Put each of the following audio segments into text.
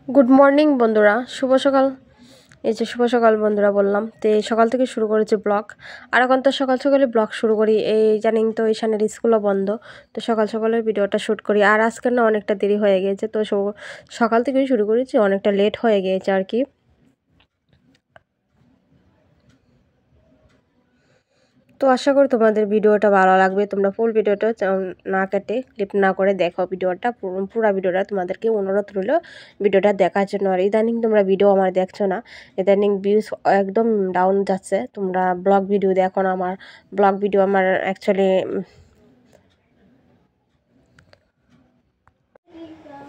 Good morning বন্ধুরা, শুভ সকাল। এই যে শুভ সকাল বন্ধুরা বললাম, তো এই সকাল থেকে শুরু করেছি ব্লগ। আর এখন তো সকাল সকালে ব্লগ শুরু করি, এই জানিন তো ঈশানের স্কুলও বন্ধ, তো সকাল সকালে ভিডিওটা শ্যুট করি। আর আজকে না অনেকটা দেরি হয়ে গিয়েছে, তো সকাল থেকেই শুরু করেছি, অনেকটা লেট হয়ে গিয়েছে আর কি। তো আশা করি তোমাদের ভিডিওটা ভালো লাগবে। তোমরা ফুল ভিডিওটা না কেটে ক্লিপ না করে দেখো ভিডিওটা, পুরো ভিডিওটা তোমাদেরকে অনুরোধ রইল ভিডিওটা দেখার জন্য। আর ইদানিং তোমরা ভিডিও আমার দেখছো না, ইদানিং ভিউজ একদম ডাউন যাচ্ছে। তোমরা ব্লগ ভিডিও দেখো না, আমার ব্লগ ভিডিও আমার অ্যাকচুয়ালি।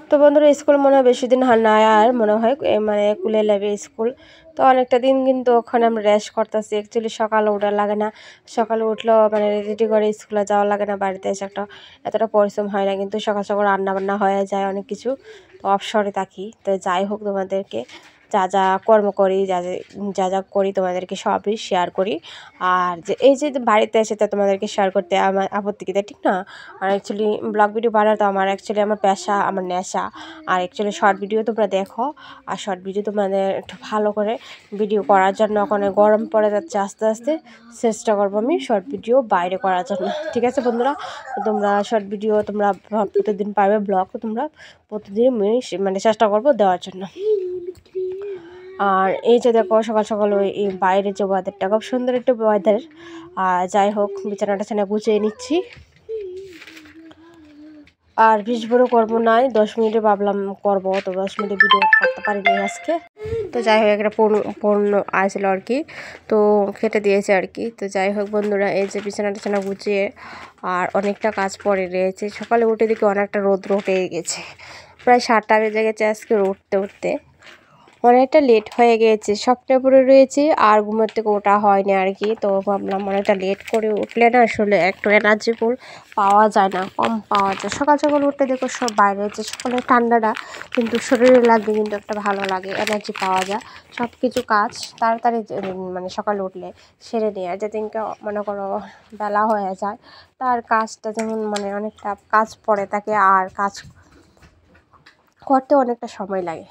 তো বন্ধুরা স্কুল মনে হয় বেশি দিন নাই, আর মনে হয় মানে খুলে যাবে স্কুল। তো অনেকটা দিন কিন্তু ওখানে আমরা রেস্ট করতেছি। অ্যাকচুয়ালি সকালে ওঠা লাগে না, সকালে উঠলেও মানে রেডি করে স্কুলে যাওয়া লাগে না, বাড়িতে এসে এতটা পরিশ্রম হয় না। কিন্তু সকাল সকাল রান্না বান্না হয়ে যায় অনেক কিছু, তো অবসরে থাকি। তো যাই হোক, তোমাদেরকে যা যা কর্ম করি, যা যা করি তোমাদেরকে সবই শেয়ার করি। আর যে এই যে বাড়িতে এসে তো তোমাদেরকে শেয়ার করতে আমার আপত্তি কি, ঠিক না? আর অ্যাকচুয়ালি ব্লগ ভিডিও বানাতো আমার অ্যাকচুয়ালি আমার পেশা, আমার নেশা। আর অ্যাকচুয়ালি শর্ট ভিডিও তোমরা দেখো, আর শর্ট ভিডিও তোমাদের একটু ভালো করে ভিডিও করার জন্য ওখানে গরম পড়ে যাচ্ছে, আস্তে আস্তে চেষ্টা করবো আমি শর্ট ভিডিও বাইরে করার জন্য। ঠিক আছে বন্ধুরা, তোমরা শর্ট ভিডিও তোমরা প্রতিদিন পাবে, ব্লগ তোমরা প্রতিদিন মানে চেষ্টা করবো দেওয়ার জন্য। আর এই যে দেখো সকাল সকাল ওই বাইরের যে ওয়েদারটা, খুব সুন্দর একটা ওয়েদার। আর যাই হোক, বিছানা টাছানা গুছিয়ে নিচ্ছি। আর বেশ বড় করবো নাই, 10 মিনিটে ভাবলাম করবো, তো 10 মিনিটে ভিডিও করতে পারিনি আজকে। তো যাই হোক, একটা পণ্য আসছিল আর কি, তো খেটে দিয়েছে আর কি। তো যাই হোক বন্ধুরা, এই যে বিছানা টিছানা গুছিয়ে আর অনেকটা কাজ পড়ে রয়েছে। সকালে উঠে দেখি অনেকটা রোদ্র উঠে গেছে, প্রায় 7টা বেজে গেছে আজকে উঠতে উঠতে, অনেকটা লেট হয়ে গিয়েছে। স্বপ্নে পড়ে রয়েছে আর ঘুমের থেকে ওঠা হয়নি আর কি। তো ভাবলাম অনেকটা লেট করে উঠলে না আসলে একটু এনার্জি ফুল পাওয়া যায় না, কম পাওয়া যায়। সকাল সকাল উঠতে দেখো সব বাইরে হচ্ছে, সকালে ঠান্ডাটা কিন্তু শরীরে লাগবে, কিন্তু একটা ভালো লাগে, এনার্জি পাওয়া যায়। সব কিছু কাজ তাড়াতাড়ি মানে সকালে উঠলে সেরে নিয়ে, আর যেদিনকে মনে করো বেলা হয়ে যায়, তার কাজটা যেমন মানে অনেকটা কাজ পড়ে থাকে, আর কাজ করতে অনেকটা সময় লাগে,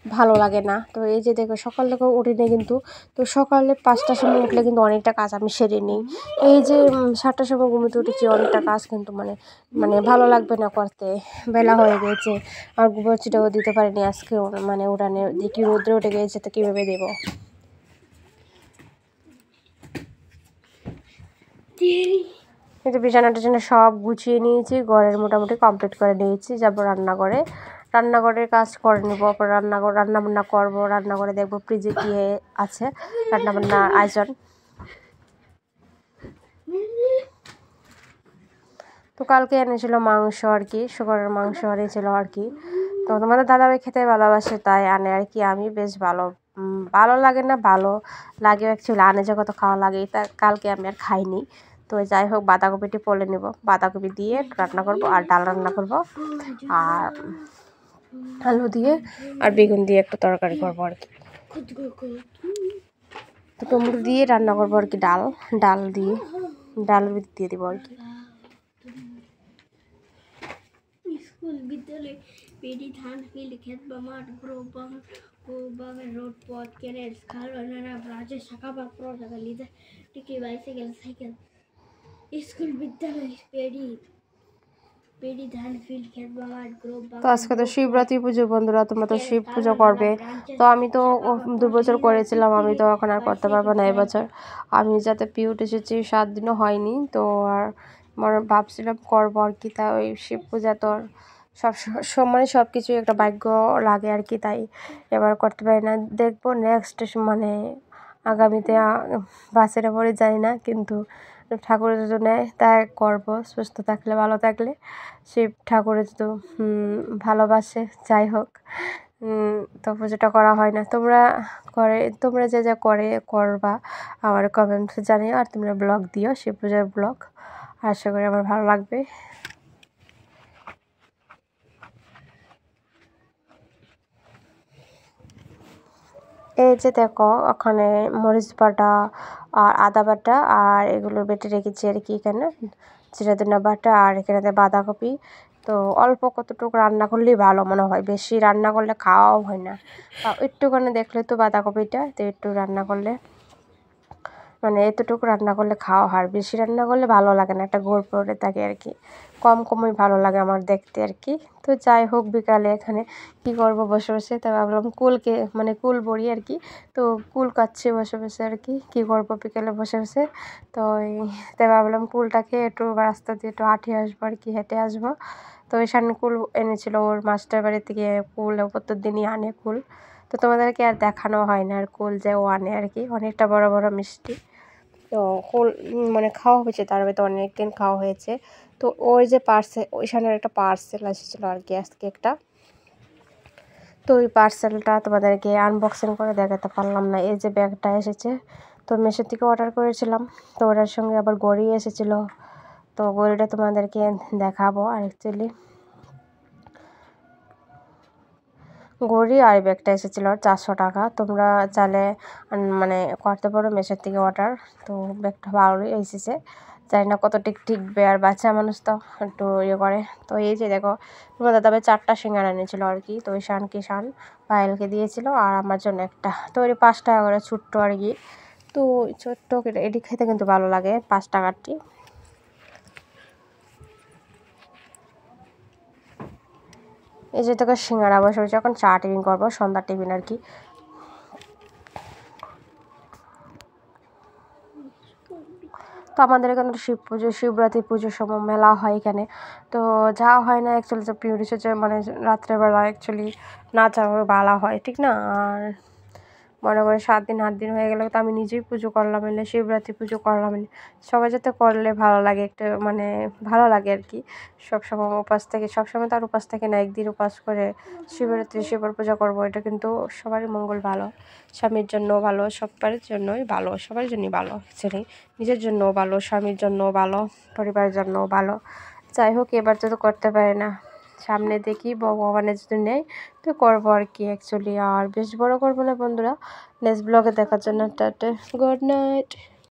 ভালো লাগে না। তো এই যে দেখো সকাল থেকে উঠিনি কিন্তু, তো সকালে 5টার সময় উঠলে কিন্তু অনেকটা কাজ আমি সেরে নিই। এই যে 7টার সময় ঘুমিয়ে উঠেছি, অনেকটা কাজ কিন্তু মানে মানে ভালো লাগবে না করতে, বেলা হয়ে গেছে। আর গোবরচিটাও দিতে পারিনি আজকে, মানে উঠানে দেখি রোদ্রে উঠে গিয়েছে, তো কীভাবে দেবো। এই যে বিছানা টিছানা সব গুছিয়ে নিয়েছি, ঘরের মোটামুটি কমপ্লিট করে নিয়েছি। যাবো রান্নাঘরে, রান্নাঘরের কাজ করে নেবো, পর রান্না বান্না করবো। রান্নাঘরে দেখবো ফ্রিজে কি আছে রান্না বান্নার আয়োজন। তো কালকে এনেছিল মাংস আর কি, শুকরের মাংস এনেছিল আর কি। তো তোমাদের দাদাভাই খেতে ভালোবাসে, তাই আনে আর কি। আমি বেশ ভালো লাগে না, ভালো লাগে অ্যাকচুয়ালি, আনে যে কত খাওয়া লাগে, তা কালকে আমি আর খাইনি। তো যাই হোক, বাঁধাকপিটি পলে নেব, বাঁধাকপি দিয়ে রান্না করব, আর ডাল রান্না করব, আর আলু দিয়ে আর বেগুন দিয়ে একটু তরকারি করবো আর কি। তো টমেটো দিয়ে রান্না করবো আর কি, ডাল দিয়ে ডালের ভিতর দিয়ে দেবো আর কি। স্কুল বিদ্যালয় পেডি ধান ফিল্ড ক্ষেত বা মাঠ বাগান রোড পথ ক্যানেল খাল নানা ব্রাজের শাখা বা জায়গা লিজা টিকি বাইসাইকেল সাইকেল স্কুল বিদ্যালয় পেডি ধান ফিল্ড ক্ষেত বা মাঠ গ্রুপ। তো আজকে তো শিবরাত্রি পুজো বন্ধুরা, তোমরা তো শিব পুজো করবে। তো আমি তো 2 বছর করেছিলাম, আমি তো এখন আর করতে পারবো না এবছর। আমি যাতে পিউট এসেছি 7 দিনও হয়নি, তো আর ভাবছিলাম করবো আর কি। তা ওই শিব পূজা তো সব সময় সব কিছুই একটা ভাগ্য লাগে আর কি, তাই এবার করতে পারি না। দেখবো নেক্সট মানে আগামীতে বাসের পরে যাই না, কিন্তু ঠাকুরের যদি নেয় তাই করবো, সুস্থ থাকলে ভালো থাকলে। শিব ঠাকুরের তো ভালোবাসে, যাই হোক। তো পুজোটা করা হয় না, তোমরা যে যা করবা আমার কমেন্টসে জানিও, আর তোমরা ব্লগ দিও, শিব পূজার ব্লগ, আশা করি আমার ভালো লাগবে। এই যে দেখো ওখানে মরিচ বাটা আর আদা বাটা আর এগুলো বেটে রেখেছি আর কি, এখানে জিরা ধনিয়া বাটা, আর এখানে বাঁধাকপি তো অল্প কতটুকু রান্না করলেই ভালো মনে হয়, বেশি রান্না করলে খাওয়াও হয় না। একটুখানি দেখলে তো বাঁধাকপিটা, তো একটু রান্না করলে মানে এতটুকু রান্না করলে খাওয়া হয়, বেশি রান্না করলে ভালো লাগে না, একটা গোড় পড়ে থাকে আর কি, কমই ভালো লাগে আমার দেখতে আর কি। তো যাই হোক, বিকালে এখানে কি করব বসে বসে, তাই ভাবলাম কুলকে মানে কুল বড়ি আর কি, তো কুল কাচ্ছি বসে বসে আর কি, কী করব বিকালে বসে বসে। তো তাই ভাবলাম কুলটাকে একটু রাস্তা দিয়ে একটু হাঁটে আসবো আর কি, হেঁটে আসবো। তো ওই সামনে কুল এনেছিল ওর মাস্টার বাড়ি থেকে, কুল প্রত্যেক দিনই আনে কুল। তো তোমাদেরকে আর দেখানো হয় না আর কুল যে ও আনে আর কি, অনেকটা বড় বড় মিষ্টি। তো কুল মানে খাওয়া হয়েছে, তার ভিতরে অনেক দিন খাওয়া হয়েছে। তো ওই যে পার্সেল, ওইখানের একটা পার্সেল এসেছিলো আর কি আজকে একটা, তো ওই পার্সেলটা তোমাদেরকে আনবক্সিং করে দেখাতে পারলাম না। এই যে ব্যাগটা এসেছে, তো মেশো থেকে অর্ডার করেছিলাম, তো ওটার সঙ্গে আবার ঘড়ি এসেছিলো, তো ঘড়িটা তোমাদেরকে দেখাবো। আর অ্যাকচুয়ালি ঘড়ি আর ব্যাগটা এসেছিলো 400 টাকা। তোমরা চাইলে মানে করতে পারো মেশোর থেকে অর্ডার। তো ব্যাগটা ভালোই এসেছে, জানি না কত টিকবে, আর বাচ্চা মানুষ তো একটু ইয়ে করে। তো এই যে দেখো, তোমার দাদাভাই 4টা সিঙ্গারা এনেছিলো আর কি, তো ওই শান পায়েলকে দিয়েছিল আর আমার জন্য একটা। তো ওই 5 টাকা করে ছোট্ট আর কি, তো ছোট্ট এটি খেতে কিন্তু ভালো লাগে 5 টাকারটি। এই যে তোকে সিঙ্গারা বসে বসে এখন চা টিফিন করবো, সন্ধ্যার টিফিন আর কি। তো আমাদের এখানে শিব পুজো, শিবরাত্রি পুজোর সময় মেলা হয় এখানে, তো যাওয়া হয় না অ্যাকচুয়ালি, যে পিউরি মানে রাত্রেবেলা অ্যাকচুয়ালি না যাওয়া ভালো হয়, ঠিক না? আর মনে করে 7 দিন 8 দিন হয়ে গেলে তো আমি নিজেই পুজো করলাম, এলে শিবরাত্রি পুজো করলাম, এলে সবাই যাতে করলে ভালো লাগে, একটা মানে ভালো লাগে আর কি। সবসময় উপাস থেকে, সবসময় তো আর উপাস থেকে না, একদিন উপাস করে শিবরাত্রি শিবের পূজা করবো, এটা কিন্তু সবারই মঙ্গল ভালো, স্বামীর জন্য ভালো, সবার জন্যই ভালো, সবার জন্যই ভালো অ্যাকচুয়ালি, নিজের জন্যও ভালো, স্বামীর জন্যও ভালো, পরিবারের জন্যও ভালো। যাই হোক, এবার তো করতে পারে না, সামনে দেখি ভগবানের যদি নেই তো করবো আর কি অ্যাকচুয়ালি। আর বেশ বড় করবো না বন্ধুরা, নেক্সট ব্লগে দেখার জন্য টাটা, গুড নাইট।